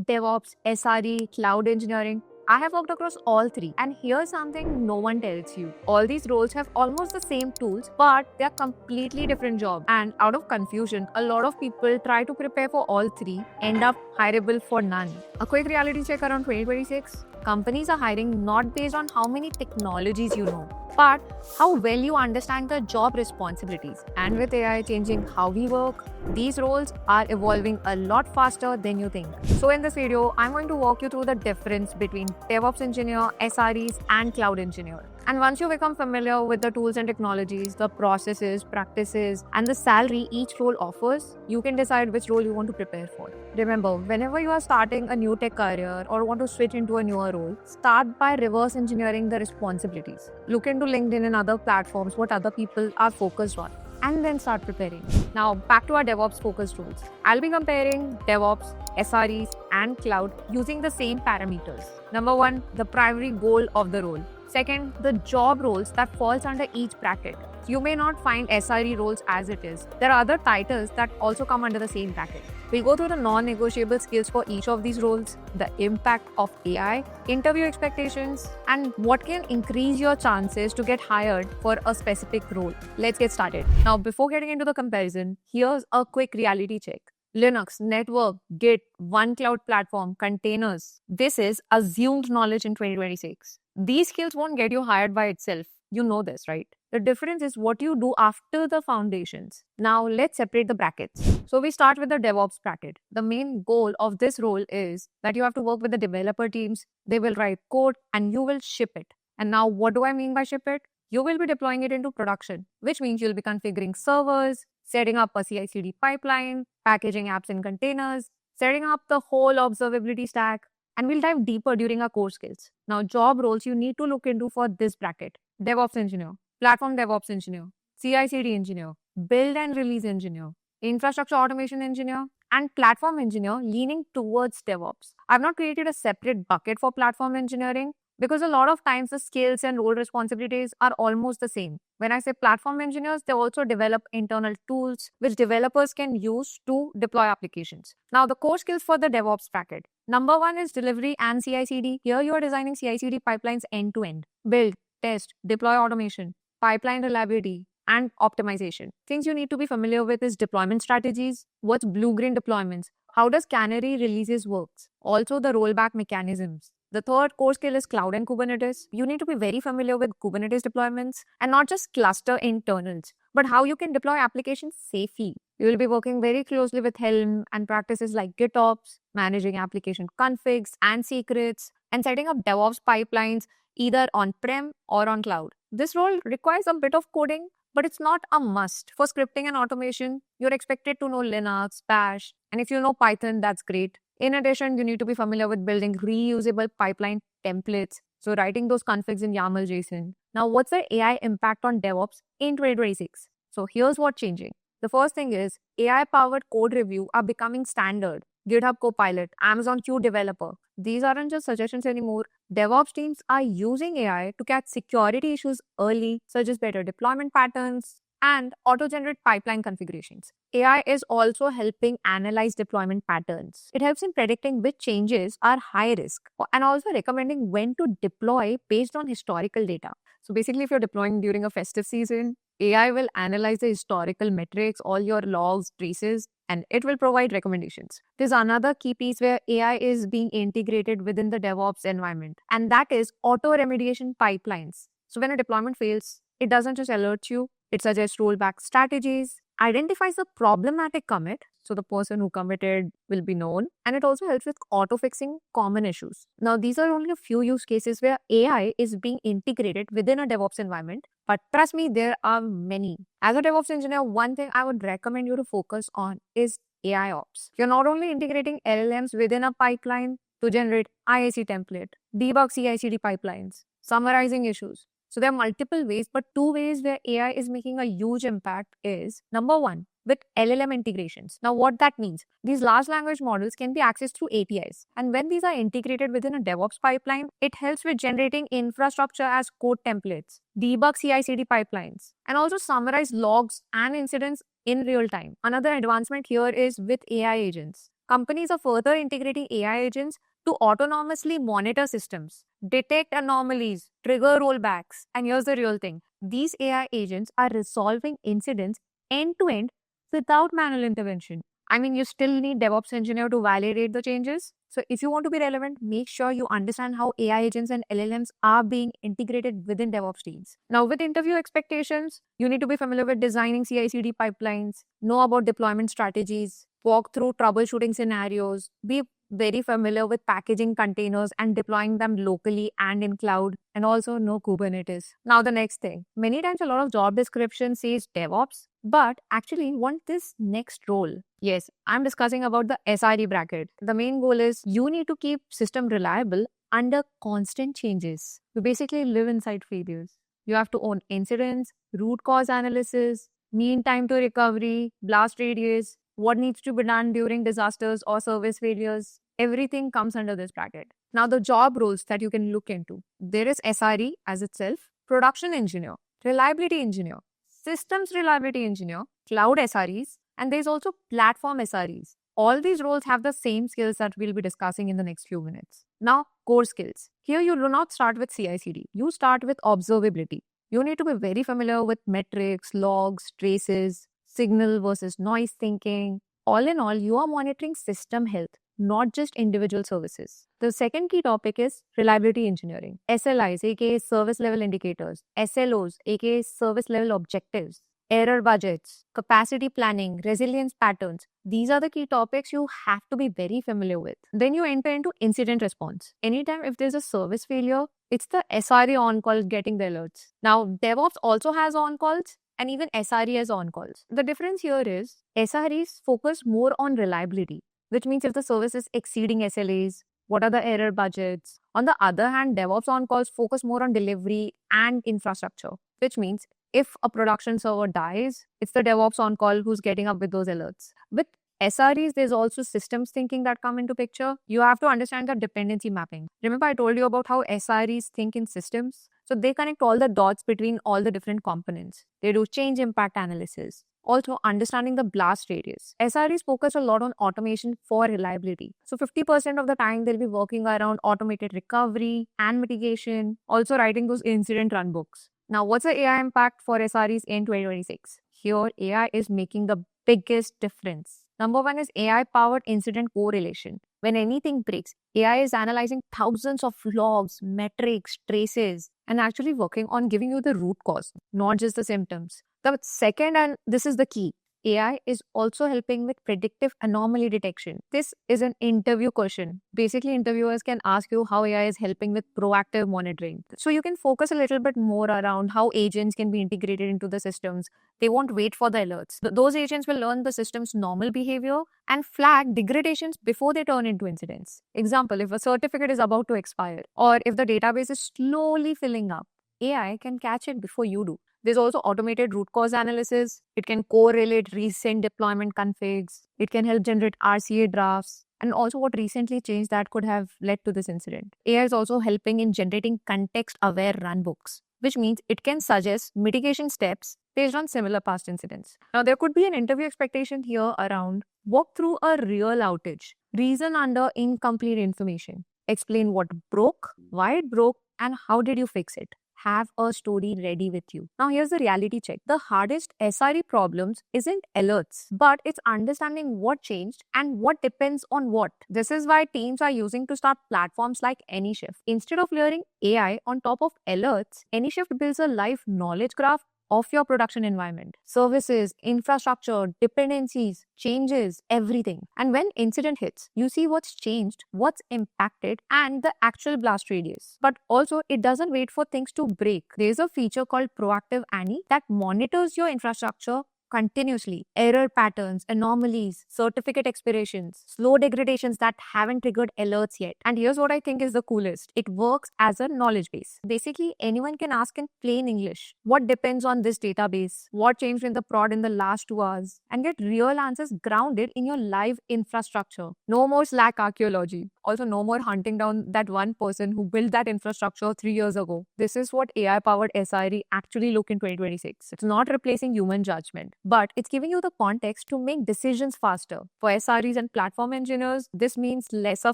DevOps, SRE, cloud engineering. I have worked across all three, and here's something no one tells you. All these roles have almost the same tools, but they are completely different jobs. And out of confusion, a lot of people try to prepare for all three, end up hireable for none. A quick reality check around 2026. Companies are hiring not based on how many technologies you know, but how well you understand the job responsibilities. And with AI changing how we work, these roles are evolving a lot faster than you think. So in this video, I'm going to walk you through the difference between DevOps engineer, SREs, and cloud engineer. And once you become familiar with the tools and technologies, the processes, practices, and the salary each role offers, you can decide which role you want to prepare for. Remember, whenever you are starting a new tech career or want to switch into a newer role, start by reverse engineering the responsibilities. Look into LinkedIn and other platforms, what other people are focused on, and then start preparing. Now, back to our DevOps focused roles. I'll be comparing DevOps, SREs, and cloud using the same parameters. Number one, the primary goal of the role. Second, the job roles that falls under each bracket. You may not find SRE roles as it is. There are other titles that also come under the same bracket. We'll go through the non-negotiable skills for each of these roles, the impact of AI, interview expectations, and what can increase your chances to get hired for a specific role. Let's get started. Now, before getting into the comparison, here's a quick reality check. Linux, network, Git, one cloud platform, containers. This is assumed knowledge in 2026. These skills won't get you hired by itself. You know this, right? The difference is what you do after the foundations. Now, let's separate the brackets. So we start with the DevOps bracket. The main goal of this role is that you have to work with the developer teams. They will write code and you will ship it. And now, what do I mean by ship it? You will be deploying it into production, which means you'll be configuring servers, setting up a CI/CD pipeline, packaging apps in containers, setting up the whole observability stack, and we'll dive deeper during our core skills. Now, job roles you need to look into for this bracket: DevOps engineer, platform DevOps engineer, CI/CD engineer, build and release engineer, infrastructure automation engineer, and platform engineer leaning towards DevOps. I've not created a separate bucket for platform engineering because a lot of times the skills and role responsibilities are almost the same. When I say platform engineers, they also develop internal tools which developers can use to deploy applications. Now, the core skills for the DevOps bracket. Number one is delivery and CI/CD. Here you are designing CI/CD pipelines end to end. Build, test, deploy automation, pipeline reliability, and optimization. Things you need to be familiar with is deployment strategies. What's blue-green deployments? How does canary releases works? Also the rollback mechanisms. The third core skill is cloud and Kubernetes. You need to be very familiar with Kubernetes deployments and not just cluster internals, but how you can deploy applications safely. You will be working very closely with Helm and practices like GitOps, managing application configs and secrets, and setting up DevOps pipelines either on-prem or on cloud. This role requires a bit of coding, but it's not a must. For scripting and automation, you're expected to know Linux, Bash, and if you know Python, that's great. In addition, you need to be familiar with building reusable pipeline templates. So writing those configs in YAML JSON. Now, what's the AI impact on DevOps in 2026? So here's what's changing. The first thing is AI-powered code review are becoming standard. GitHub Copilot, Amazon Q Developer. These aren't just suggestions anymore. DevOps teams are using AI to catch security issues early, such as better deployment patterns and auto-generate pipeline configurations. AI is also helping analyze deployment patterns. It helps in predicting which changes are high risk and also recommending when to deploy based on historical data. So basically, if you're deploying during a festive season, AI will analyze the historical metrics, all your logs, traces, and it will provide recommendations. There's another key piece where AI is being integrated within the DevOps environment, and that is auto remediation pipelines. So when a deployment fails, it doesn't just alert you, it suggests rollback strategies, identifies a problematic commit, so the person who committed will be known, and it also helps with auto-fixing common issues. Now, these are only a few use cases where AI is being integrated within a DevOps environment, but trust me, there are many. As a DevOps engineer, one thing I would recommend you to focus on is AI ops. You're not only integrating LLMs within a pipeline to generate IAC template, debug CI/CD pipelines, summarizing issues. So there are multiple ways, but two ways where AI is making a huge impact is number one, with LLM integrations. Now, what that means, these large language models can be accessed through APIs. And when these are integrated within a DevOps pipeline, it helps with generating infrastructure as code templates, debug CI/CD pipelines, and also summarize logs and incidents in real time. Another advancement here is with AI agents. Companies are further integrating AI agents to autonomously monitor systems, detect anomalies, trigger rollbacks. And here's the real thing, these AI agents are resolving incidents end to end without manual intervention. I mean, you still need DevOps engineer to validate the changes. So if you want to be relevant, make sure you understand how AI agents and LLMs are being integrated within DevOps teams. Now, with interview expectations, you need to be familiar with designing CI/CD pipelines, know about deployment strategies, walk through troubleshooting scenarios, be very familiar with packaging containers and deploying them locally and in cloud, and also know Kubernetes. Now, the next thing, many times a lot of job description says DevOps, but actually want this next role. Yes, I'm discussing about the SRE bracket. The main goal is you need to keep system reliable under constant changes. You basically live inside failures. You have to own incidents, root cause analysis, mean time to recovery, blast radius, what needs to be done during disasters or service failures. Everything comes under this bracket. Now, the job roles that you can look into, there is SRE as itself, production engineer, reliability engineer, systems reliability engineer, cloud SREs, and there's also platform SREs. All these roles have the same skills that we'll be discussing in the next few minutes. Now, core skills. Here, you do not start with CI/CD. You start with observability. You need to be very familiar with metrics, logs, traces, signal versus noise thinking. All in all, you are monitoring system health, not just individual services. The second key topic is reliability engineering. SLIs, aka service level indicators, SLOs, aka service level objectives, error budgets, capacity planning, resilience patterns. These are the key topics you have to be very familiar with. Then you enter into incident response. Anytime if there's a service failure, it's the SRE on call getting the alerts. Now, DevOps also has on calls, and even SRE has on calls. The difference here is SREs focus more on reliability, which means if the service is exceeding SLAs, what are the error budgets? On the other hand, DevOps on calls focus more on delivery and infrastructure, which means if a production server dies, it's the DevOps on call who's getting up with those alerts. With SREs, there's also systems thinking that come into picture. You have to understand the dependency mapping. Remember I told you about how SREs think in systems? So they connect all the dots between all the different components. They do change impact analysis. Also, understanding the blast radius. SREs focus a lot on automation for reliability. So 50% of the time, they'll be working around automated recovery and mitigation, also writing those incident runbooks. Now, what's the AI impact for SREs in 2026? Here, AI is making the biggest difference. Number one is AI-powered incident correlation. When anything breaks, AI is analyzing thousands of logs, metrics, traces, and actually working on giving you the root cause, not just the symptoms. The second, and this is the key, AI is also helping with predictive anomaly detection. This is an interview question. Basically, interviewers can ask you how AI is helping with proactive monitoring. So you can focus a little bit more around how agents can be integrated into the systems. They won't wait for the alerts. Those agents will learn the system's normal behavior and flag degradations before they turn into incidents. Example, if a certificate is about to expire or if the database is slowly filling up, AI can catch it before you do. There's also automated root cause analysis. It can correlate recent deployment configs. It can help generate RCA drafts and also what recently changed that could have led to this incident. AI is also helping in generating context-aware runbooks, which means it can suggest mitigation steps based on similar past incidents. Now, there could be an interview expectation here around walk through a real outage, reason under incomplete information, explain what broke, why it broke, and how did you fix it. Have a story ready with you. Now, here's the reality check. The hardest SRE problems isn't alerts, but it's understanding what changed and what depends on what. This is why teams are using to start platforms like AnyShift. Instead of layering AI on top of alerts, AnyShift builds a live knowledge graph of your production environment, services, infrastructure, dependencies, changes, everything. And when incident hits, you see what's changed, what's impacted, and the actual blast radius. But also, it doesn't wait for things to break. There's a feature called Proactive ANI that monitors your infrastructure continuously. Error patterns, anomalies, certificate expirations, slow degradations that haven't triggered alerts yet. And here's what I think is the coolest. It works as a knowledge base. Basically, anyone can ask in plain English, what depends on this database? What changed in the prod in the last 2 hours? And get real answers grounded in your live infrastructure. No more Slack archaeology. Also, no more hunting down that one person who built that infrastructure 3 years ago. This is what AI-powered SRE actually look in 2026. It's not replacing human judgment, but it's giving you the context to make decisions faster. For SREs and platform engineers, this means lesser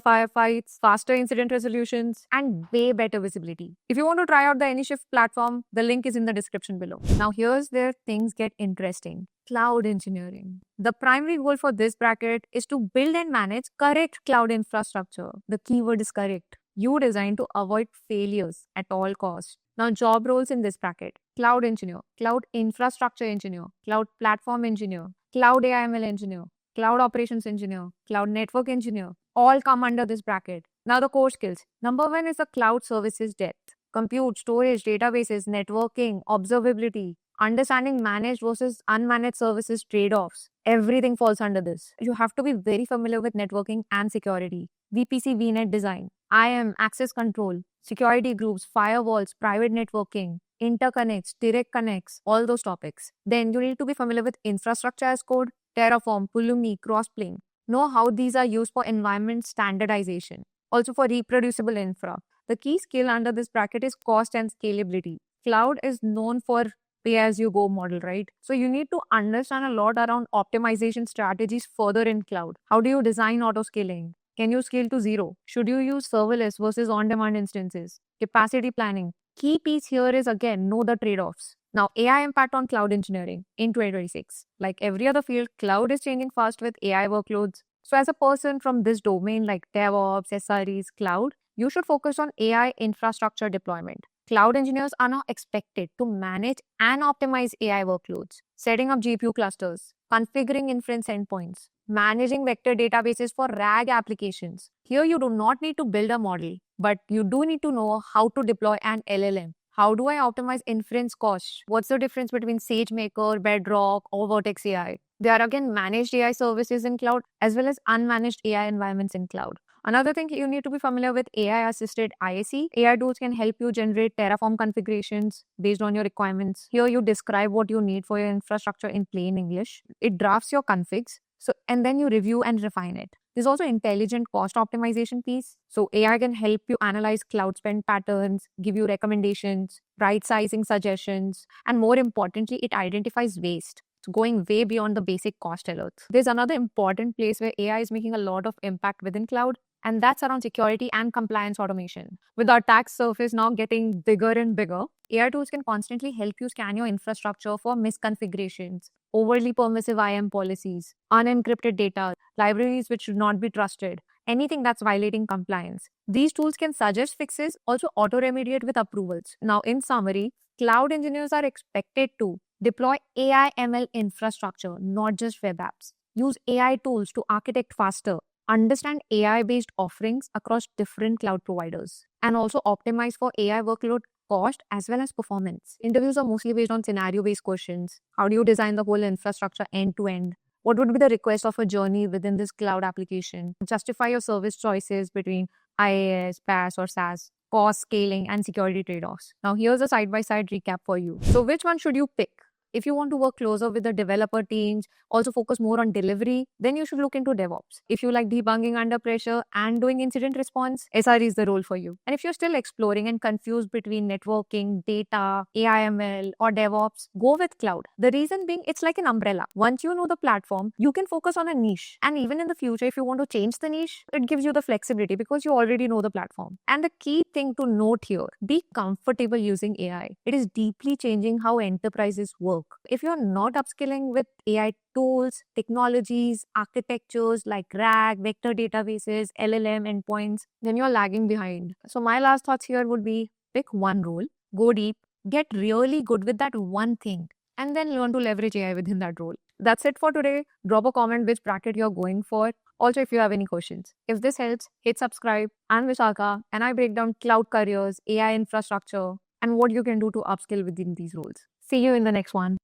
firefights, faster incident resolutions, and way better visibility. If you want to try out the AnyShift platform, the link is in the description below. Now, here's where things get interesting. Cloud engineering. The primary goal for this bracket is to build and manage correct cloud infrastructure. The keyword is correct. You design to avoid failures at all costs. Now, job roles in this bracket: cloud engineer, cloud infrastructure engineer, cloud platform engineer, cloud AI/ML engineer, cloud operations engineer, cloud network engineer, all come under this bracket. Now, the core skills. Number one is the cloud services depth: compute, storage, databases, networking, observability, understanding managed versus unmanaged services trade-offs. Everything falls under this. You have to be very familiar with networking and security. VPC VNet design, IAM, access control, security groups, firewalls, private networking, interconnects, direct connects, all those topics. Then you need to be familiar with infrastructure as code, Terraform, Pulumi, Crossplane. Know how these are used for environment standardization. Also for reproducible infra. The key skill under this bracket is cost and scalability. Cloud is known for pay-as-you-go model, right? So you need to understand a lot around optimization strategies further in cloud. How do you design auto-scaling? Can you scale to zero? Should you use serverless versus on-demand instances? Capacity planning. Key piece here is, again, know the trade-offs. Now, AI impact on cloud engineering in 2026. Like every other field, cloud is changing fast with AI workloads. So as a person from this domain like DevOps, SREs, cloud, you should focus on AI infrastructure deployment. Cloud engineers are now expected to manage and optimize AI workloads, setting up GPU clusters, configuring inference endpoints, managing vector databases for RAG applications. Here you do not need to build a model, but you do need to know how to deploy an LLM. How do I optimize inference costs? What's the difference between SageMaker, Bedrock, or Vertex AI? There are again managed AI services in cloud as well as unmanaged AI environments in cloud. Another thing you need to be familiar with: AI-assisted IAC. AI tools can help you generate Terraform configurations based on your requirements. Here you describe what you need for your infrastructure in plain English. It drafts your configs, and then you review and refine it. There's also intelligent cost optimization piece. So AI can help you analyze cloud spend patterns, give you recommendations, right sizing suggestions, and more importantly, it identifies waste. It's going way beyond the basic cost alerts. There's another important place where AI is making a lot of impact within cloud, and that's around security and compliance automation. With our attack surface now getting bigger and bigger, AI tools can constantly help you scan your infrastructure for misconfigurations, overly permissive IAM policies, unencrypted data, libraries which should not be trusted, anything that's violating compliance. These tools can suggest fixes, also auto-remediate with approvals. Now, in summary, cloud engineers are expected to deploy AI/ML infrastructure, not just web apps. Use AI tools to architect faster, understand AI-based offerings across different cloud providers, and also optimize for AI workload cost as well as performance. Interviews are mostly based on scenario-based questions. How do you design the whole infrastructure end to end? What would be the request of a journey within this cloud application? Justify your service choices between IaaS, PaaS, or SaaS, cost, scaling, and security trade-offs. Now, here's a side-by-side recap for you. So, which one should you pick? If you want to work closer with the developer teams, also focus more on delivery, then you should look into DevOps. If you like debugging under pressure and doing incident response, SRE is the role for you. And if you're still exploring and confused between networking, data, AI/ML, or DevOps, go with cloud. The reason being, it's like an umbrella. Once you know the platform, you can focus on a niche. And even in the future, if you want to change the niche, it gives you the flexibility because you already know the platform. And the key thing to note here, be comfortable using AI. It is deeply changing how enterprises work. If you're not upskilling with AI tools, technologies, architectures like RAG, vector databases, LLM endpoints, then you're lagging behind. So my last thoughts here would be: pick one role, go deep, get really good with that one thing, and then learn to leverage AI within that role. That's it for today. Drop a comment which bracket you're going for. Also, if you have any questions. If this helps, hit subscribe. I'm Vishaka, and I break down cloud careers, AI infrastructure, and what you can do to upskill within these roles. See you in the next one.